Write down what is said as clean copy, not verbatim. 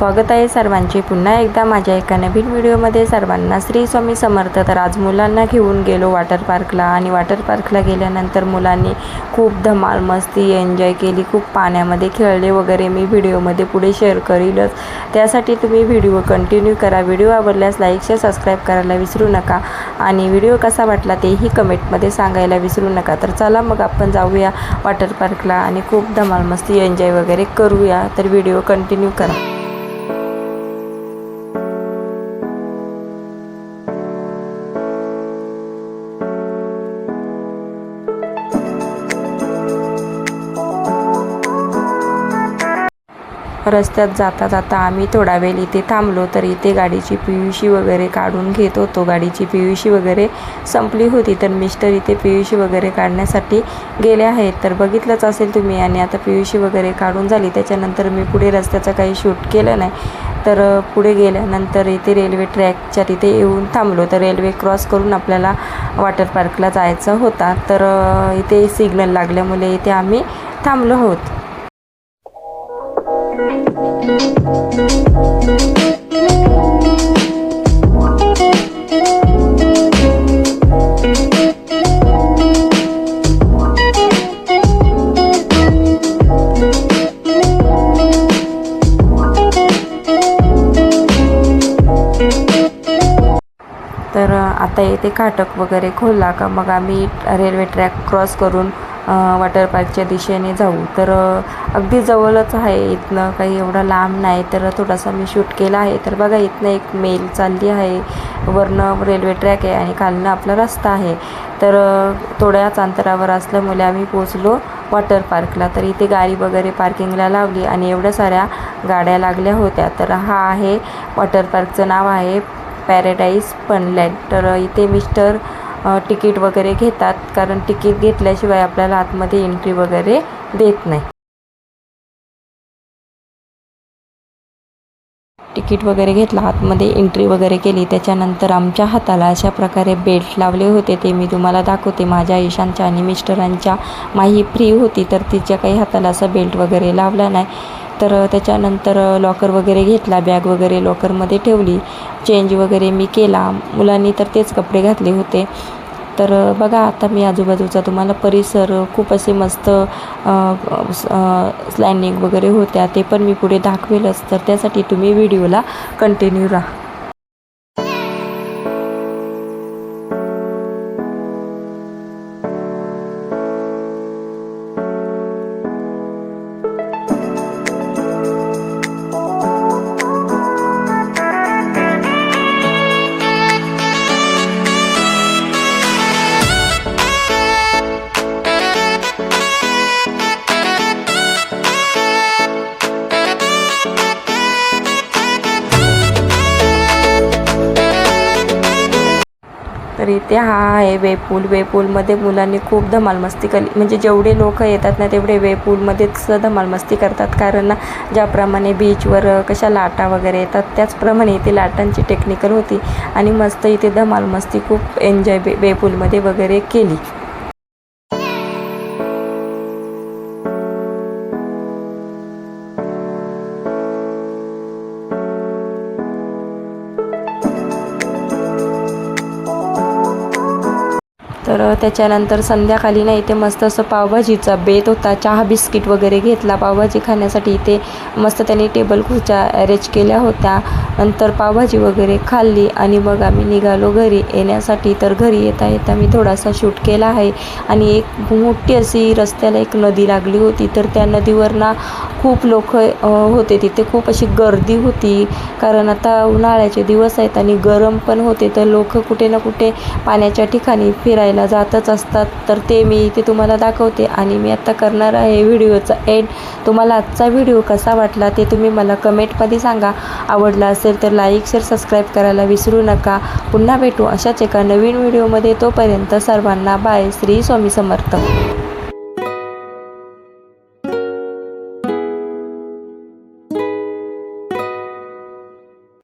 स्वागत आहे सर्वांचे पुन्हा एकदा माझ्या एका नवीन व्हिडिओमध्ये। सर्वांना श्री स्वामी समर्थ। तर आज मुलांना घेऊन गेलो वॉटर पार्कला आणि वॉटर पार्कला गेल्यानंतर मुलांनी खूप धमाल मस्ती एन्जॉय केली, खूप पाण्यामध्ये खेळले वगैरे। मी व्हिडिओमध्ये पुढे शेअर करीलच, त्यासाठी तुम्ही व्हिडिओ कंटिन्यू करा। व्हिडिओ आवडल्यास लाईक शेअर सबस्क्राईब करायला विसरू नका आणि व्हिडिओ कसा वाटला तेही कमेंटमध्ये सांगायला विसरू नका। तर चला मग आपण जाऊया वॉटर पार्कला आणि खूप धमाल मस्ती एन्जॉय वगैरे करूया। तर व्हिडिओ कंटिन्यू करा। रस्त्यात जाता जाता आम्ही थोडा वेळ इथे थांबलो, तर इथे गाडीची PUC वगैरे काढून घेत होतो। गाडीची PUC वगैरे संपली होती, तर मिस्टर इथे PUC वगैरे काढण्यासाठी गेले आहेत। तर बघितलंच असेल तुम्ही। आणि आता PUC वगैरे काढून झाली, त्याच्यानंतर मी पुढे रस्त्याचं काही शूट केलं नाही। तर पुढे गेल्यानंतर इथे रेल्वे ट्रॅकच्या तिथे येऊन थांबलो। तर रेल्वे क्रॉस करून आपल्याला वॉटर पार्कला जायचं होता। तर इथे सिग्नल लागल्यामुळे इथे आम्ही थांबलो आहोत। तर आता इथे फाटक वगैरे खोलला का मग आम्ही रेल्वे ट्रॅक क्रॉस करून वॉटर पार्कच्या दिशेने जाऊ। तर अगदी जवळच आहे, इथनं काही एवढा लांब नाही। तर थोडासा मी शूट केला आहे। तर बघा इथनं एक मेल चालली आहे, वरनं रेल्वे ट्रॅक आहे आणि खालनं आपला रस्ता आहे। तर थोड्याच अंतरावर असल्यामुळे आम्ही पोचलो वॉटर पार्कला। तर इथे गाडी वगैरे पार्किंगला लावली आणि एवढ्या साऱ्या गाड्या लागल्या होत्या। तर हा आहे वॉटर पार्कचं नाव आहे पॅराडाईज फनलँड। तर इथे मिस्टर तिकीट वगैरे घेतात, कारण तिकीट घेतल्याशिवाय आपल्याला आतमध्ये एंट्री वगैरे देत नाही। तिकीट वगैरे घेतला, आतमध्ये एंट्री वगैरे केली। त्याच्यानंतर आमच्या हाताला अशा प्रकारे बेल्ट लावले होते, ते मी तुम्हाला दाखवते। माझ्या ईशानच्या आणि मिस्टरांच्या माही फ्री होती, तर तिच्या काही हाताला असा बेल्ट वगैरे लावला नाही। तर त्याच्यानंतर लॉकर वगैरे घेतला, बॅग वगैरे लॉकरमध्ये ठेवली, चेंज वगैरे मी केला। मुलांनी तर तेच कपडे घातले होते। तर बघा आता मी आजूबाजूचा तुम्हाला परिसर, खूप असे मस्त स्लायडिंग वगैरे होत्या, ते पण मी पुढे दाखवेलच। तर त्यासाठी तुम्ही व्हिडिओला कंटिन्यू राहा। तर इथे हा आहे वेपूल। वेपूलमध्ये मुलांनी खूप धमाल मस्ती केली, म्हणजे जेवढे लोक येतात ना तेवढे वेपूलमध्येच धमाल मस्ती करतात। कारण ज्याप्रमाणे बीचवर कशा लाटा वगैरे येतात, त्याचप्रमाणे इथे लाटांची टेक्निकल होती आणि मस्त इथे धमाल मस्ती खूप एन्जॉय वेपूलमध्ये वगैरे केली। तर त्याच्यानंतर संध्याकाळी ना इथे मस्त असं पावभाजीचा बेत होता, चहा बिस्किट वगैरे घेतला पावभाजी खाण्यासाठी। इथे मस्त त्यांनी टेबल खुर्च्या अरेंज केल्या होत्या। नंतर पावभाजी वगैरे खाल्ली आणि मग आम्ही निघालो घरी येण्यासाठी। तर घरी येता येता मी थोडासा शूट केला आहे। आणि एक मोठी अशी रस्त्याला एक नदी लागली होती, तर त्या नदीवर ना खूप लोक होते, तिथे खूप अशी गर्दी होती, कारण आता उन्हाळ्याचे दिवस आहेत आणि गरम पण होते। तर लोक कुठे ना कुठे पाण्याच्या ठिकाणी फिरायला जातच असतात। तर ते मी इथे तुम्हाला दाखवते आणि मी आता करणार आहे व्हिडिओचा एंड। तुम्हाला आजचा व्हिडिओ कसा वाटला ते तुम्ही मला कमेंटमध्ये सांगा। आवडला असेल तर लाईक शेअर सबस्क्राईब करायला विसरू नका। पुन्हा भेटू अशाच एका नवीन व्हिडिओमध्ये, तोपर्यंत सर्वांना बाय। श्री स्वामी समर्थ।